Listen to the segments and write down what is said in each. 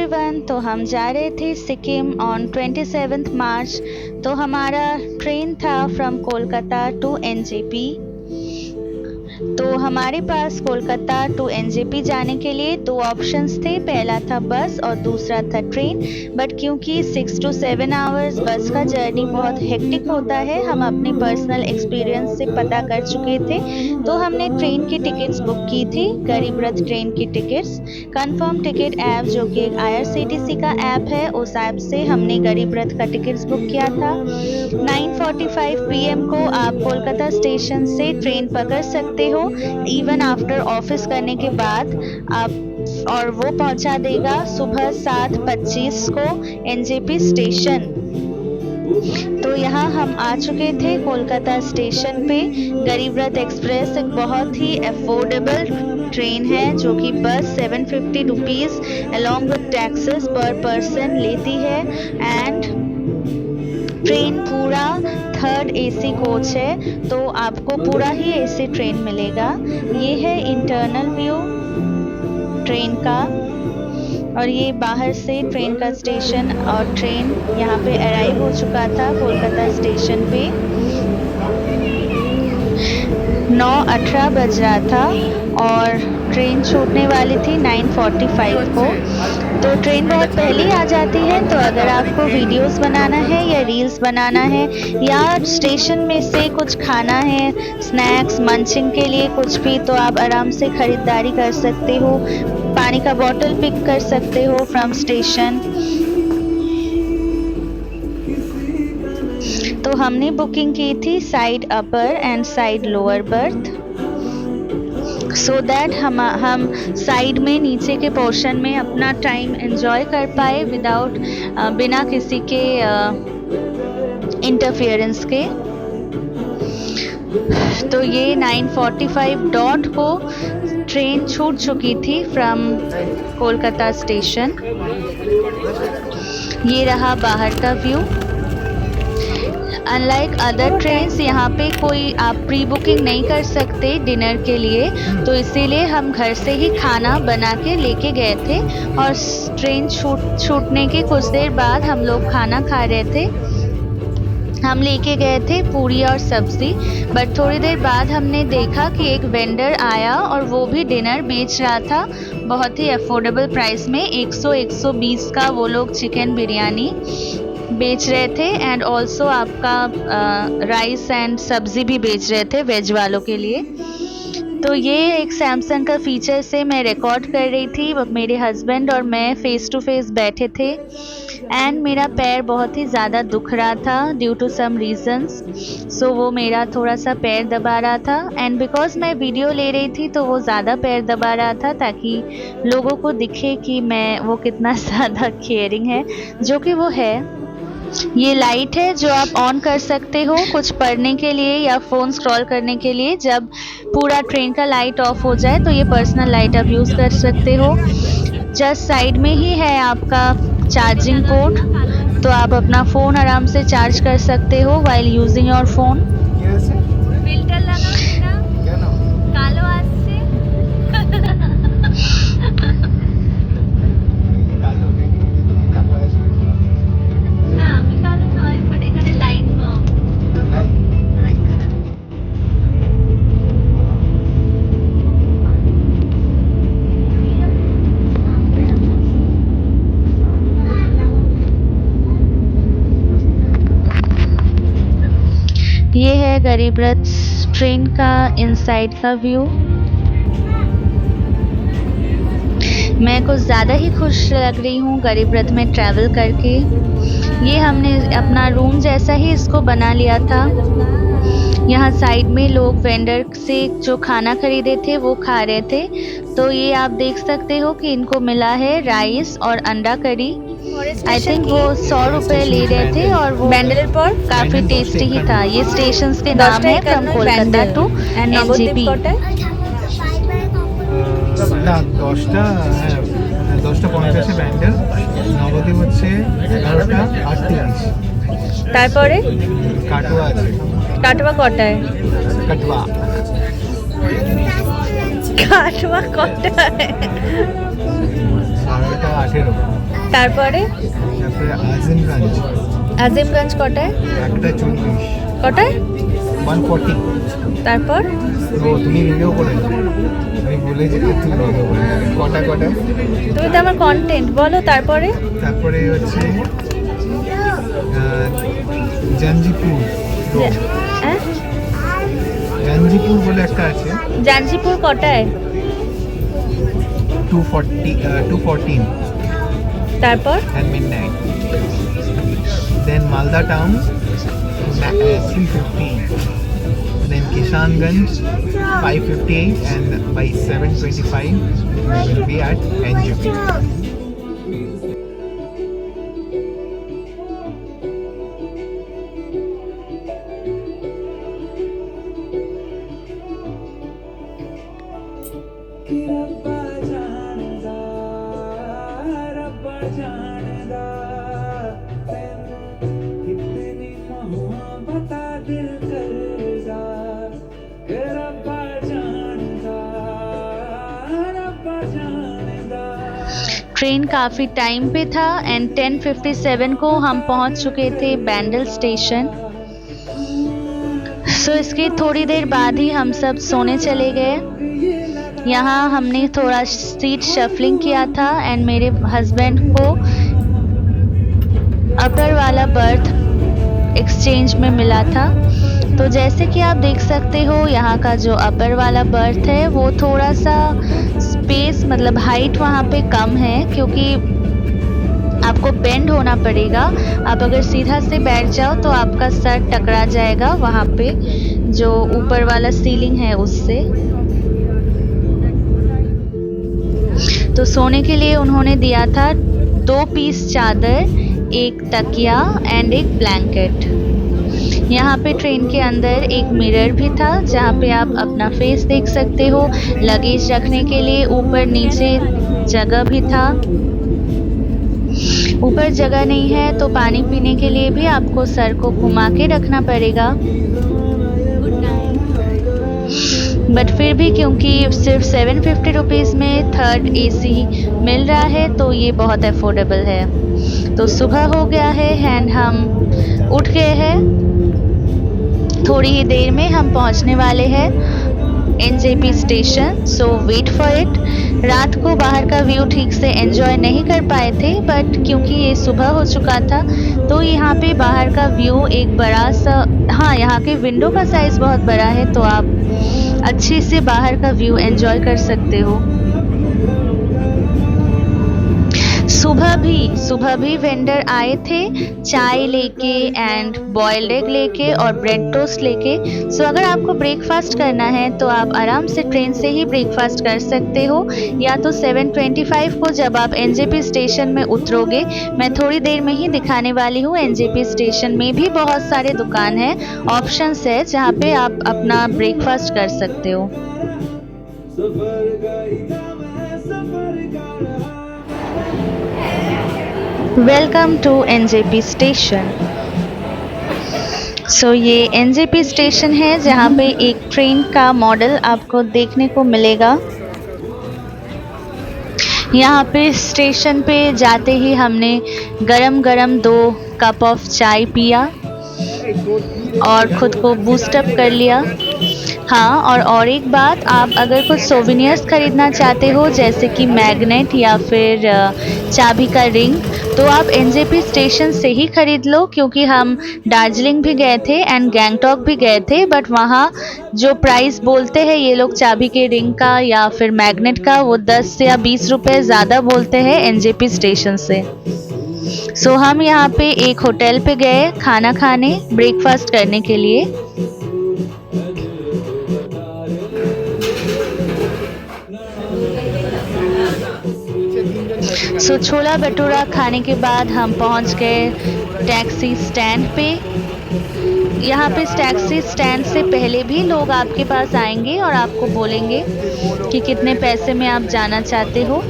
Everyone, तो हम जा रहे थे सिक्किम ऑन 27 मार्च। तो हमारा ट्रेन था फ्रॉम कोलकाता टू एनजेपी। तो हमारे पास कोलकाता टू एनजेपी जाने के लिए दो ऑप्शंस थे, पहला था बस और दूसरा था ट्रेन। बट क्योंकि 6 to 7 आवर्स बस का जर्नी बहुत हेक्टिक होता है, हम अपने पर्सनल एक्सपीरियंस से पता कर चुके थे, तो हमने ट्रेन की टिकट्स बुक की थी, गरीब रथ ट्रेन की टिकट्स। कंफर्म टिकट ऐप जो कि एक IRCTC का ऐप है, उस ऐप से हमने गरीब रथ का टिकट्स बुक किया था। 9:45 PM को आप कोलकाता स्टेशन से ट्रेन पकड़ सकते हो इवन आफ्टर ऑफिस करने के बाद आप, और वो पहुंचा देगा सुबह 7:25 को एनजेपी स्टेशन। तो यहाँ हम आ चुके थे कोलकाता स्टेशन पे। गरीब रथ एक्सप्रेस एक बहुत ही अफोर्डेबल ट्रेन है जो कि बस 750 रुपीज़ अलॉन्ग विद टैक्सेस पर पर्सन लेती है। एंड ट्रेन पूरा 3rd AC कोच है, तो आपको पूरा ही AC ट्रेन मिलेगा। ये है इंटरनल व्यू ट्रेन का, और ये बाहर से ट्रेन का स्टेशन, और ट्रेन यहाँ पे अराइव हो चुका था कोलकाता स्टेशन पे। 9:18 बज रहा था और ट्रेन छूटने वाली थी 9:45 को। तो ट्रेन बहुत पहले आ जाती है, तो अगर आपको वीडियोस बनाना है या रील्स बनाना है या स्टेशन में से कुछ खाना है, स्नैक्स मंचिंग के लिए कुछ भी, तो आप आराम से ख़रीदारी कर सकते हो। पानी का बोतल पिक कर सकते हो फ्रॉम स्टेशन। तो हमने बुकिंग की थी side upper and side lower berth, so that हम साइड में नीचे के पोर्शन में अपना टाइम एंजॉय कर पाए विदाउट बिना किसी के इंटरफेरेंस के। तो ये 9:45 डॉट को ट्रेन छूट चुकी थी फ्रॉम कोलकाता स्टेशन। ये रहा बाहर का व्यू। अनलाइक अदर ट्रेन्स, यहाँ पे कोई आप प्री बुकिंग नहीं कर सकते डिनर के लिए, तो इसीलिए हम घर से ही खाना बना के लेके गए थे, और ट्रेन छूटने के कुछ देर बाद हम लोग खाना खा रहे थे। हम लेके गए थे पूरी और सब्जी, बट थोड़ी देर बाद हमने देखा कि एक वेंडर आया और वो भी डिनर बेच रहा था बहुत ही अफोर्डेबल प्राइस में। 100-120 का वो लोग चिकन बिरयानी बेच रहे थे, एंड ऑल्सो आपका राइस एंड सब्ज़ी भी बेच रहे थे वेज वालों के लिए। तो ये एक सैमसंग का फीचर से मैं रिकॉर्ड कर रही थी, मेरे हस्बैंड और मैं फ़ेस टू फेस बैठे थे, एंड मेरा पैर बहुत ही ज़्यादा दुख रहा था ड्यू टू सम रीजंस, सो वो मेरा थोड़ा सा पैर दबा रहा था। एंड बिकॉज मैं वीडियो ले रही थी तो वो ज़्यादा पैर दबा रहा था, ताकि लोगों को दिखे कि वो कितना ज़्यादा केयरिंग है, जो कि वो है। ये लाइट है जो आप ऑन कर सकते हो कुछ पढ़ने के लिए या फ़ोन स्क्रॉल करने के लिए। जब पूरा ट्रेन का लाइट ऑफ हो जाए तो ये पर्सनल लाइट आप यूज़ कर सकते हो। जस्ट साइड में ही है आपका चार्जिंग पोर्ट, तो आप अपना फ़ोन आराम से चार्ज कर सकते हो while using your phone. Filter लगा ना कालो আসছে না আমি কালো নয়, বাট এখানে লাইট কম। ये है गरीब रथ ट्रेन का इनसाइड का व्यू। मैं कुछ ज़्यादा ही खुश लग रही हूँ गरीब रथ में ट्रैवल करके। ये हमने अपना रूम जैसा ही इसको बना लिया था। यहाँ साइड में लोग वेंडर से जो खाना खरीदे थे वो खा रहे थे। तो ये आप देख सकते हो कि इनको मिला है राइस और अंडा करी। आई थिंक वो 100 रुपये ले रहे थे, और वो ব্যান্ডেলের পর काफ़ी टेस्टी ही था। ये स्टेशन के नाम है फ्रॉम कोलकाता टू एनजेपी। না 10টা, হ্যাঁ 10:50 ব্যান্ডেল, নবদ্বীপ হচ্ছে 11:38। তারপরে কাটোয়া আছে। কাটোয়া কটায়? কাটোয়া কাটোয়া কটায়? 12:18। তারপরে তারপরে আজিমগঞ্জ আজিমগঞ্জ কটায়? 1:40। কটায়? 1:40। তারপর ও তুমি ভিডিও করে নাও। আমি বলেছি যে তুমি ভিডিও করে নেবে। কটায়? তুমি তো আমার কন্টেন্ট বলো। তারপরে তারপরে হচ্ছে জাঞ্জিপুর রোড। হ্যাঁ, জাঞ্জিপুর বলে একটা আছে। জাঞ্জিপুর কটায়? 2:14 তারপর and midnight. Then Malda town 3:15. Then Kishanganj 5:58 and by 7:25 we will be at NJP. Train काफ़ी टाइम पे था एंड 10:57 को हम पहुंच चुके थे बैंडल स्टेशन। सो इसके थोड़ी देर बाद ही हम सब सोने चले गए। यहाँ हमने थोड़ा सीट शफलिंग किया था एंड मेरे हस्बैंड को अपर वाला बर्थ एक्सचेंज में मिला था। तो जैसे कि आप देख सकते हो यहाँ का जो अपर वाला बर्थ है वो थोड़ा सा स्पेस मतलब हाइट वहाँ पे कम है, क्योंकि आपको बेंड होना पड़ेगा। आप अगर सीधा से बैठ जाओ तो आपका सर टकरा जाएगा वहाँ पे जो ऊपर वाला सीलिंग है उससे। तो सोने के लिए उन्होंने दिया था 2 पीस चादर, एक तकिया एंड एक ब्लैंकेट। यहाँ पे ट्रेन के अंदर एक मिरर भी था जहाँ पे आप अपना फेस देख सकते हो। लगेज रखने के लिए ऊपर नीचे जगह भी था। ऊपर जगह नहीं है तो पानी पीने के लिए भी आपको सर को घुमा के रखना पड़ेगा। बट फिर भी क्योंकि सिर्फ 750 रुपीज़ में 3rd AC मिल रहा है तो ये बहुत अफोर्डेबल है। तो सुबह हो गया है एंड हम उठ गए हैं। थोड़ी ही देर में हम पहुंचने वाले हैं NJP station. So wait for it. रात को बाहर का व्यू ठीक से एंजॉय नहीं कर पाए थे, बट क्योंकि ये सुबह हो चुका था तो यहाँ पे बाहर का व्यू एक बड़ा सा, हाँ यहाँ के विंडो का साइज़ बहुत बड़ा है तो आप अच्छे से बाहर का व्यू एंजॉय कर सकते हो। सुबह भी वेंडर आए थे चाय लेके एंड बॉइल्ड एग लेके और ब्रेड टोस्ट लेके। सो अगर आपको ब्रेकफास्ट करना है तो आप आराम से ट्रेन से ही ब्रेकफास्ट कर सकते हो, या तो 7:25 को जब आप NJP स्टेशन में उतरोगे। मैं थोड़ी देर में ही दिखाने वाली हूँ। NJP स्टेशन में भी बहुत सारे दुकान हैं, ऑप्शंस है जहाँ पे आप अपना ब्रेकफास्ट कर सकते हो। Welcome to NJP station. So ये NJP स्टेशन है जहाँ पे एक ट्रेन का मॉडल आपको देखने को मिलेगा। यहाँ पे स्टेशन पे जाते ही हमने गरम गरम 2 कप ऑफ चाय पिया और ख़ुद को बूस्टअप कर लिया। हाँ, और एक बात, आप अगर कुछ सोवेनियर्स ख़रीदना चाहते हो जैसे कि मैग्नेट या फिर चाबी का रिंग तो आप NJP स्टेशन से ही ख़रीद लो, क्योंकि हम दार्जिलिंग भी गए थे एंड गैंगटॉक भी गए थे, बट वहाँ जो प्राइस बोलते हैं ये लोग चाबी के रिंग का या फिर मैग्नेट का वो 10 या 20 रुपये ज़्यादा बोलते हैं NJP स्टेशन से। सो हम यहाँ पे एक होटल पे गए खाना खाने, ब्रेकफास्ट करने के लिए। सो छोला भटूरा खाने के बाद हम पहुंच गए टैक्सी स्टैंड पे। यहाँ पे टैक्सी स्टैंड से पहले भी लोग आपके पास आएंगे और आपको बोलेंगे कि कितने पैसे में आप जाना चाहते हो।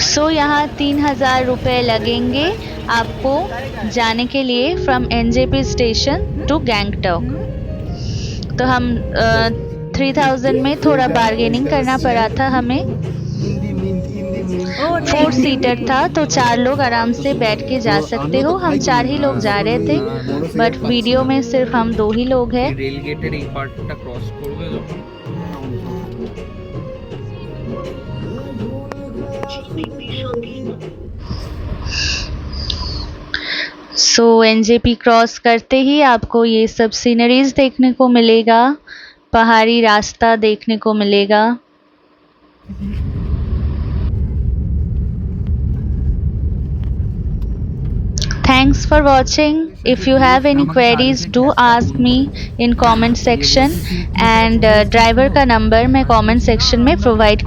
सो यहाँ 3000 रुपये लगेंगे आपको जाने के लिए from NJP station to Gangtok. तो हम 3000 में थोड़ा बार्गेनिंग करना पड़ा था हमें। 4 सीटर था, तो 4 लोग आराम से बैठ के जा सकते हो। हम 4 ही लोग जा रहे थे, बट वीडियो में सिर्फ हम 2 ही लोग हैं। রেল গেটের এই পার্টটা ক্রস করবে যখন सो एनजेपी क्रॉस करते ही आपको ये सब सीनरीज देखने को मिलेगा, पहाड़ी रास्ता देखने को मिलेगा। Thanks for watching. If you have any queries, do ask me in comment section, and driver का नंबर मैं comment section में provide